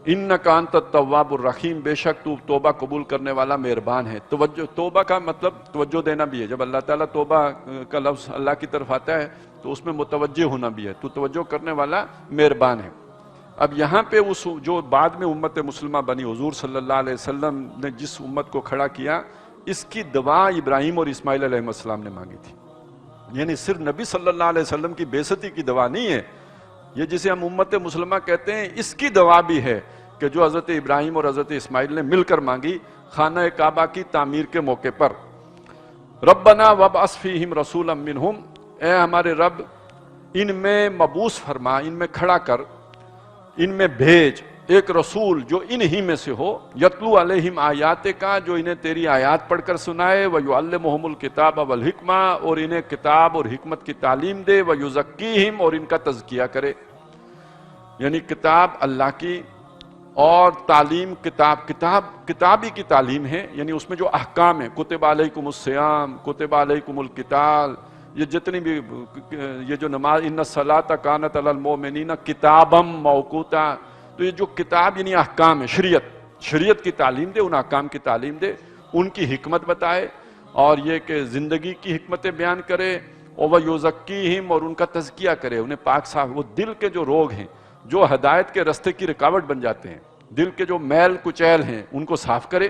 انکا انت التواب الرحیم، بے شک تو توبہ قبول کرنے والا مہربان ہے۔ توجہ، توبہ کا مطلب توجہ دینا بھی ہے۔ جب اللہ تعالیٰ توبہ کا لفظ اللہ کی طرف آتا ہے تو اس میں متوجہ ہونا بھی ہے، تو توجہ کرنے والا مہربان ہے۔ اب یہاں پہ اس جو بعد میں امت مسلمہ بنی، حضور صلی اللہ علیہ وسلم نے جس امت کو کھڑا کیا، اس کی دعا ابراہیم اور اسماعیل علیہ السلام نے مانگی تھی۔ یعنی صرف نبی صلی اللہ علیہ وسلم کی بےعزتی کی دعا نہیں ہے یہ، جسے ہم امت مسلمہ کہتے ہیں، اس کی دعا بھی ہے کہ جو حضرت ابراہیم اور حضرت اسماعیل نے مل کر مانگی خانہ کعبہ کی تعمیر کے موقع پر۔ ربنا وابعث فیہم رسولا منہم، اے ہمارے رب ان میں مبعوث فرما، ان میں کھڑا کر، ان میں بھیج ایک رسول جو انہی میں سے ہو، یتلو علیہم آیات کا، جو انہیں تیری آیات پڑھ کر سنائے، ویعلمہم الکتاب والحکمہ، اور انہیں کتاب اور حکمت کی تعلیم دے، ویزکیہم، اور ان کا تزکیہ کرے۔ یعنی کتاب اللہ کی اور تعلیم کتابی کی تعلیم ہے، یعنی اس میں جو احکام ہیں، کتب علیکم الصیام، کتب علیکم القتال، یہ جتنی بھی یہ جو نماز، ان الصلاۃ کانت علی المؤمنین کتابا موقوتا، تو یہ جو کتاب یعنی احکام ہے، شریعت کی تعلیم دے، ان احکام کی تعلیم دے، ان کی حکمت بتائے، اور یہ کہ زندگی کی حکمتیں بیان کرے، اور وَيُزَكِّيهِمْ، اور ان کا تزکیہ کرے، انہیں پاک صاف، وہ دل کے جو روگ ہیں، جو ہدایت کے رستے کی رکاوٹ بن جاتے ہیں، دل کے جو میل کچیل ہیں، ان کو صاف کرے۔